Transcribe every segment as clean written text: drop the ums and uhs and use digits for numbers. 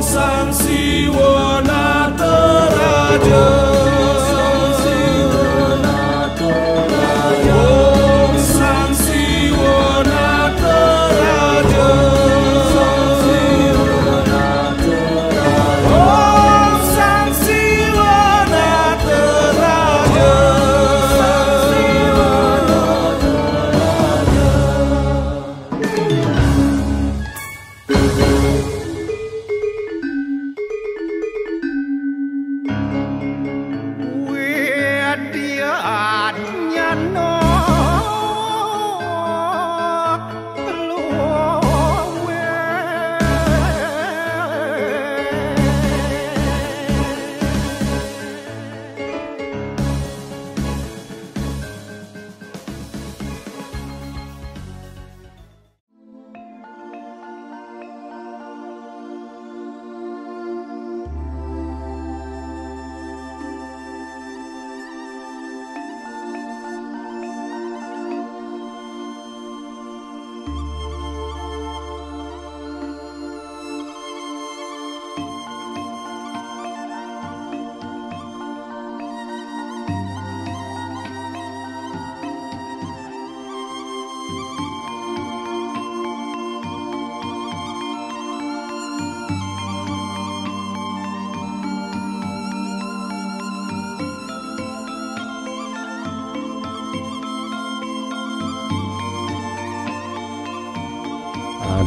Sang Siwana Teraja, Om Sang Siwana Teraja, Om Sang Siwana Teraja.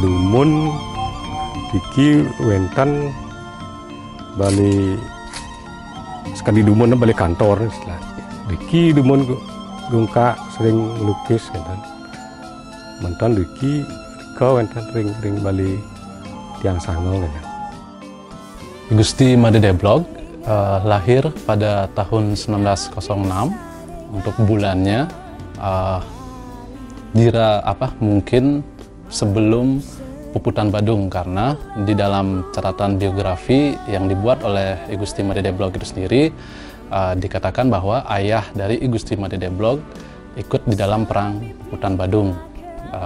Dumun diki wentan balik sekali dumun balik kantor istilah diki dumun gungka sering melukis kan mantan diki kau wentan ring balik tiang sangau kan. Gusti Made Deblog lahir pada tahun 1906. Untuk bulannya mungkin sebelum Puputan Badung, karena di dalam catatan biografi yang dibuat oleh I Gusti Made Deblog itu sendiri dikatakan bahwa ayah dari I Gusti Made Deblog ikut di dalam perang Puputan Badung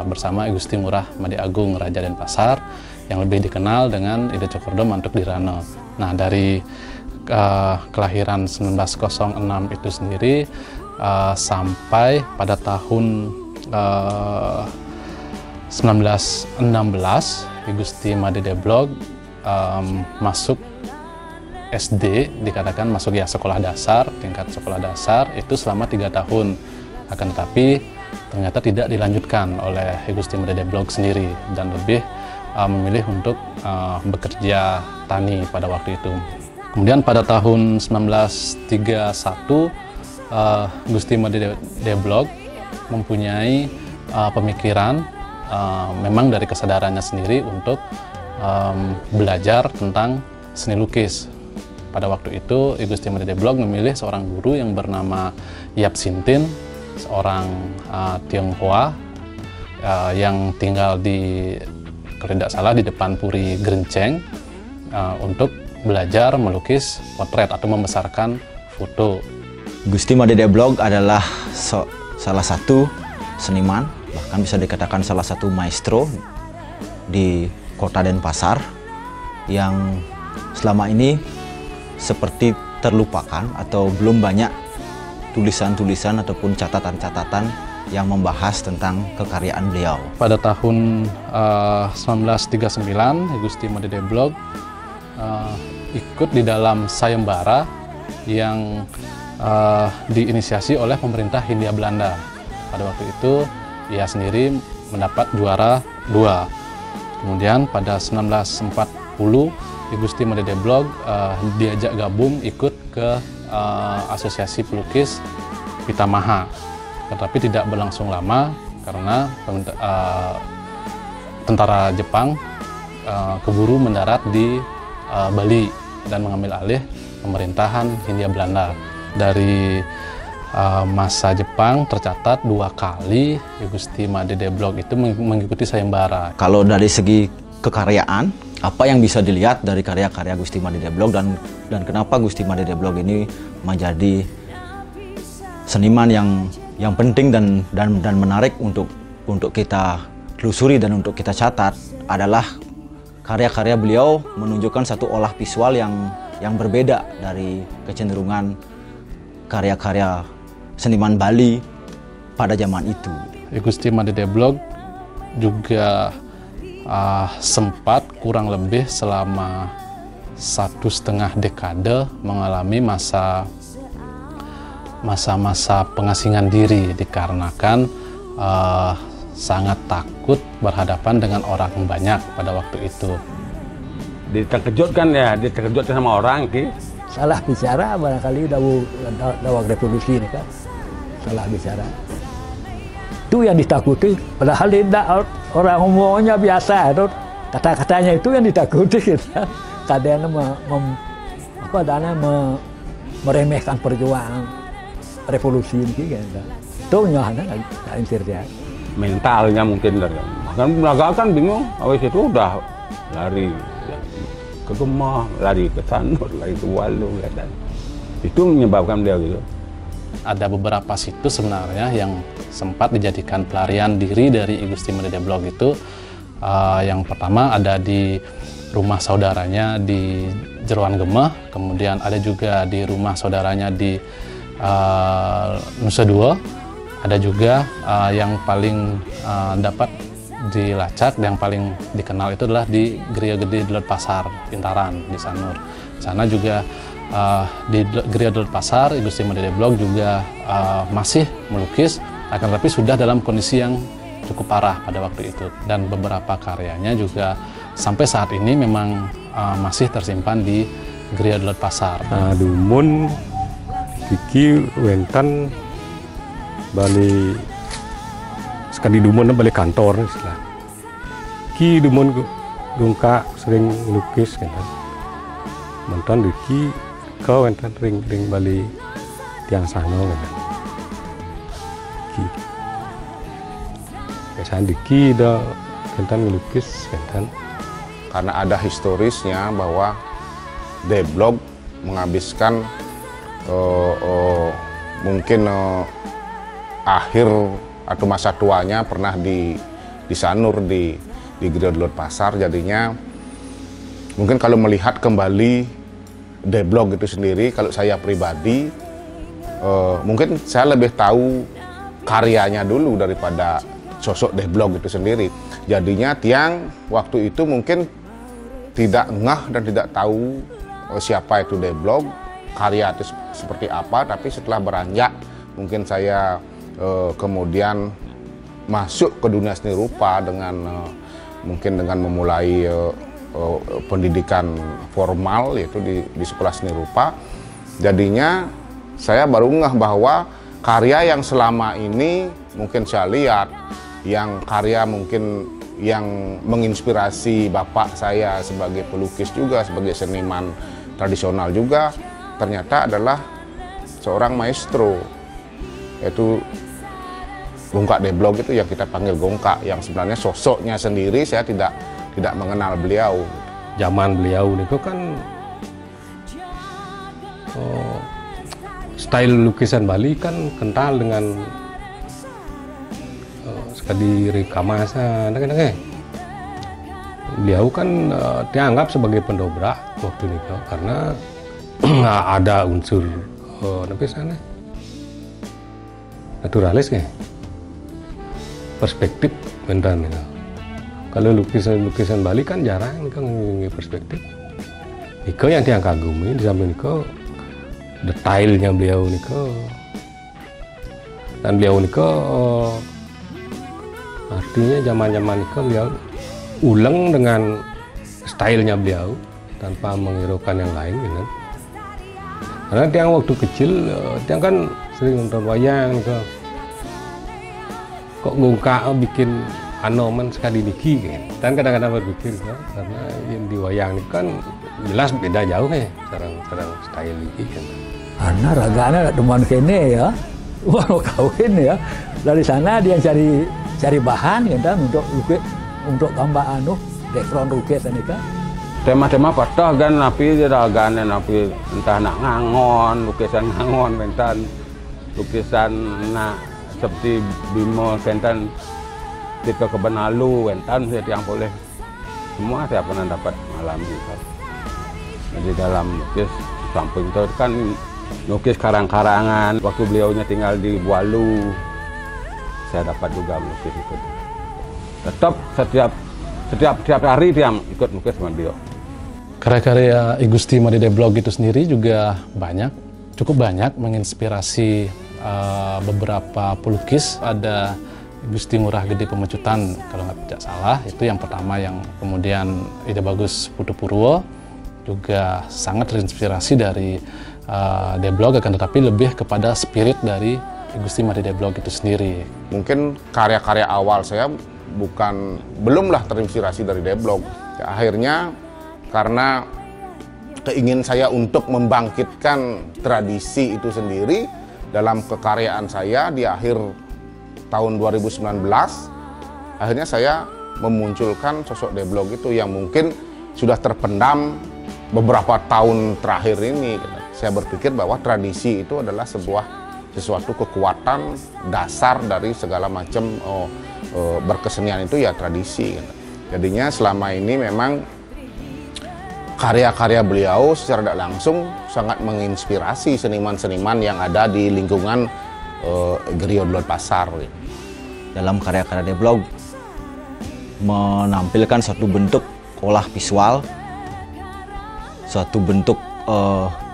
bersama I Gusti Ngurah Made Agung Raja Denpasar yang lebih dikenal dengan Ide Cokordo Mantuk Dirano. Nah, dari kelahiran 1906 itu sendiri sampai pada tahun 1916 I Gusti Made Deblog masuk SD, dikatakan masuk ya sekolah dasar, tingkat sekolah dasar itu selama 3 tahun. Akan tetapi ternyata tidak dilanjutkan oleh I Gusti Made Deblog sendiri dan lebih memilih untuk bekerja tani pada waktu itu. Kemudian pada tahun 1931 Gusti Made Deblog mempunyai pemikiran memang dari kesadarannya sendiri untuk belajar tentang seni lukis. Pada waktu itu I Gusti Made Deblog memilih seorang guru yang bernama Yap Sintin, seorang Tionghoa yang tinggal di, kalau tidak salah, di depan Puri Gerenceng untuk belajar melukis potret atau membesarkan foto. Gusti Made Deblog adalah salah satu seniman, bahkan bisa dikatakan salah satu maestro di kota Denpasar yang selama ini seperti terlupakan atau belum banyak tulisan-tulisan ataupun catatan-catatan yang membahas tentang kekaryaan beliau. Pada tahun 1939 Gusti Made Deblog ikut di dalam sayembara yang diinisiasi oleh pemerintah Hindia Belanda. Pada waktu itu ia sendiri mendapat juara 2. Kemudian pada 1940 I Gusti Made Deblog diajak gabung ikut ke Asosiasi Pelukis Pitamaha. Tetapi tidak berlangsung lama karena tentara Jepang keburu mendarat di Bali dan mengambil alih pemerintahan Hindia Belanda. Dari masa Jepang tercatat 2 kali I Gusti Made Deblog itu mengikuti sayembara. Kalau dari segi kekaryaan, apa yang bisa dilihat dari karya-karya Gusti Made Deblog dan kenapa Gusti Made Deblog ini menjadi seniman yang penting dan menarik untuk kita telusuri dan untuk kita catat adalah karya-karya beliau menunjukkan satu olah visual yang berbeda dari kecenderungan karya-karya seniman Bali pada zaman itu. I Gusti Made Deblog juga sempat kurang lebih selama 1,5 dekade mengalami masa-masa pengasingan diri dikarenakan sangat takut berhadapan dengan orang banyak pada waktu itu. Diterkejutkan sama orang ki. Salah bicara barangkali dawag revolusi ini kan. Salah bicara. Itu yang ditakuti, padahal tidak orang ngomongnya biasa, kata-katanya itu yang ditakuti kita. Kadang meremehkan perjuangan revolusi ini kan. Itu nyahana nggak insir dia. Mentalnya mungkin dari kan belaga kan bingung, awis itu udah lari ke Gemah, lari ke Sanur, lari ke Walu, dan itu menyebabkan dia gitu. Ada beberapa situs sebenarnya yang sempat dijadikan pelarian diri dari I Gusti Made Deblog itu. Yang pertama ada di rumah saudaranya di Jeroan Gemah, kemudian ada juga di rumah saudaranya di Nusa Dua. Ada juga yang paling dapat dilacak, yang paling dikenal itu adalah di Geria Gede Delot Pasar, Pintaran, di Sanur. Sana juga di Geria Delot Pasar, I Gusti Made Deblog juga masih melukis, akan tetapi sudah dalam kondisi yang cukup parah pada waktu itu. Dan beberapa karyanya juga sampai saat ini memang masih tersimpan di Geria Delot Pasar. Dumun Kiki Wentan Bali sekali Dumun balik kantor istilah. Ki Dumun Gungka sering lukis kan. Mantan Ki kau Wentan ring Bali tiang sano kan. Ki. Kesan Ki dah Wentan lukis kan. Karena ada historisnya bahwa Deblog menghabiskan mungkin akhir atau masa tuanya pernah di Sanur di Geria Delot Pasar. Jadinya mungkin kalau melihat kembali Deblog itu sendiri, kalau saya pribadi mungkin saya lebih tahu karyanya dulu daripada sosok Deblog itu sendiri. Jadinya tiang waktu itu mungkin tidak ngeh dan tidak tahu siapa itu Deblog, karya itu seperti apa. Tapi setelah beranjak, mungkin saya kemudian masuk ke dunia seni rupa dengan mungkin dengan memulai pendidikan formal, yaitu di sekolah seni rupa. Jadinya saya baru ngeh bahwa karya yang selama ini mungkin saya lihat, yang karya mungkin yang menginspirasi bapak saya sebagai pelukis juga, sebagai seniman tradisional juga, ternyata adalah seorang maestro, yaitu Gungka Deblog itu yang kita panggil Gungka, yang sebenarnya sosoknya sendiri saya tidak mengenal beliau. Zaman beliau itu kan style lukisan Bali kan kental dengan sekali Rikamasa, beliau kan dianggap sebagai pendobrak waktu itu karena ada unsur naturalis kan, perspektif beneran itu. Kalau lukisan Bali kan jarang kan perspektif. Niko yang tiang kagumi di samping Niko detailnya beliau Niko, dan beliau Niko artinya zaman Niko beliau ulang dengan stylenya beliau tanpa menghiraukan yang lain gitu. Karena tiang waktu kecil tiang kan sering nonton wayang Niko. Kok Gungka bikin anoman sekali niki kan. Dan kadang-kadang berpikir karena yang di wayang ini kan jelas beda jauh kan sekarang style niki kan. Karena raganya teman kene ya, mau kawin ya. Dari sana dia cari bahan ya kan untuk tambah background lukis ini kan. Tema-tema patah kan napi dia ragane napi entah nak ngangon, lukisan ngangon bentan, lukisan nak seperti Bimo kentan ketika ke Benalu wentan yang boleh semua saya pernah dapat mengalami kan. Jadi dalam lukis samping itu kan lukis karang-karangan, waktu beliaunya tinggal di Bualu, saya dapat juga melukis itu. Tetap setiap hari dia ikut melukis sama beliau. Karya-karya I Gusti Made Deblog itu sendiri juga cukup banyak menginspirasi beberapa pelukis. Ada I Gusti Ngurah Gede Pemecutan, kalau tidak salah, itu yang pertama, yang kemudian Ide Bagus Putu Purwo juga sangat terinspirasi dari Deblog, akan tetapi lebih kepada spirit dari I Gusti Made Deblog itu sendiri. Mungkin karya-karya awal saya belumlah terinspirasi dari Deblog. Ya, akhirnya karena keinginan saya untuk membangkitkan tradisi itu sendiri dalam kekaryaan saya di akhir tahun 2019, akhirnya saya memunculkan sosok Deblog itu yang mungkin sudah terpendam beberapa tahun terakhir ini. Saya berpikir bahwa tradisi itu adalah sesuatu kekuatan dasar dari segala macam berkesenian itu, ya tradisi. Jadinya selama ini memang karya-karya beliau secara tidak langsung sangat menginspirasi seniman-seniman yang ada di lingkungan Griot Lod Pasar. Dalam karya-karya Deblog menampilkan suatu bentuk olah visual, suatu bentuk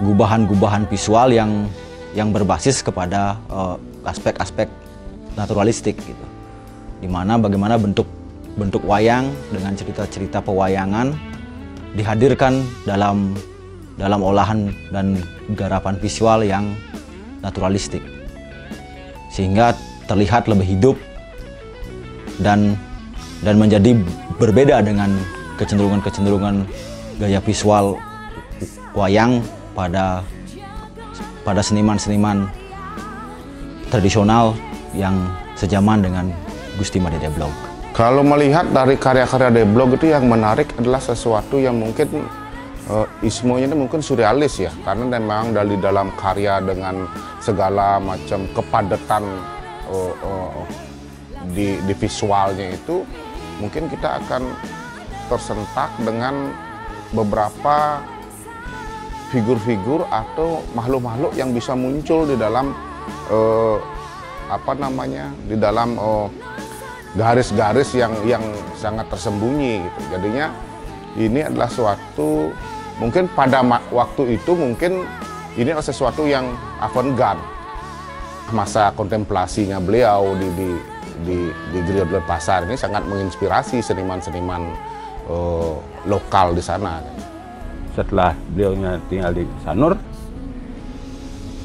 gubahan-gubahan visual yang berbasis kepada aspek-aspek naturalistik gitu. Dimana bagaimana bentuk wayang dengan cerita-cerita pewayangan dihadirkan dalam olahan dan garapan visual yang naturalistik, sehingga terlihat lebih hidup dan menjadi berbeda dengan kecenderungan gaya visual wayang pada seniman-seniman tradisional yang sejaman dengan Gusti Made Deblog. Kalau melihat dari karya-karya Deblog itu yang menarik adalah sesuatu yang mungkin ismonya itu mungkin surrealis ya, karena memang dari dalam karya dengan segala macam kepadatan di visualnya itu, mungkin kita akan tersentak dengan beberapa figur-figur atau makhluk-makhluk yang bisa muncul di dalam di dalam garis-garis yang sangat tersembunyi gitu. Jadinya ini adalah suatu, mungkin pada waktu itu mungkin ini adalah sesuatu yang avant-garde. Masa kontemplasinya beliau di Griot Lod Pasar ini sangat menginspirasi seniman-seniman lokal di sana. Setelah beliaunya tinggal di Sanur,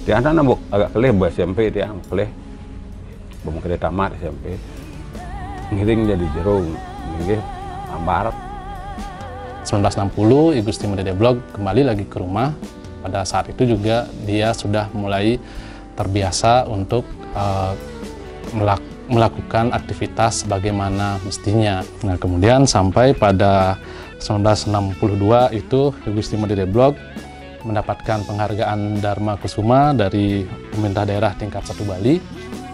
dia anak agak kelih SMP, dia kelih belum kena tamat SMP, ngiring jadi jerung, ngiring ambar. 1960 I Gusti Made Deblog kembali lagi ke rumah. Pada saat itu juga dia sudah mulai terbiasa untuk melakukan aktivitas sebagaimana mestinya. Nah, kemudian sampai pada 1962 itu I Gusti Made Deblog mendapatkan penghargaan Dharma Kusuma dari pemerintah daerah tingkat 1 Bali.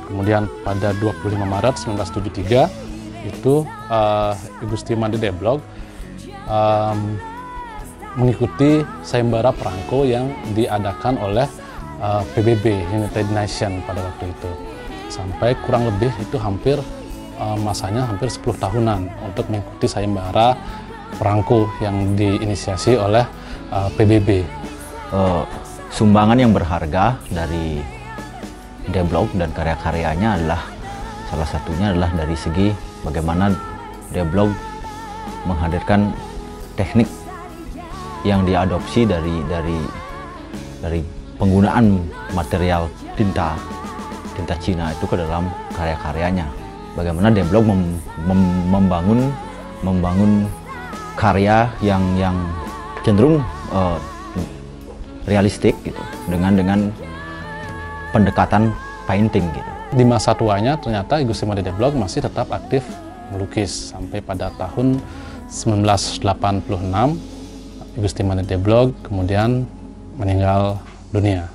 Kemudian pada 25 Maret 1973 itu I Gusti Made Deblog mengikuti sayembara perangko yang diadakan oleh PBB, United Nations pada waktu itu. Sampai kurang lebih itu masanya hampir 10 tahunan untuk mengikuti sayembara perangko yang diinisiasi oleh PBB. Sumbangan yang berharga dari Deblog dan karya-karyanya adalah salah satunya adalah dari segi bagaimana Deblog menghadirkan teknik yang diadopsi dari penggunaan material tinta Cina itu ke dalam karya-karyanya. Bagaimana Deblog membangun karya yang cenderung realistik gitu, dengan pendekatan painting gitu. Di masa tuanya ternyata I Gusti Made Deblog masih tetap aktif melukis sampai pada tahun 1986 I Gusti Made Deblog kemudian meninggal dunia.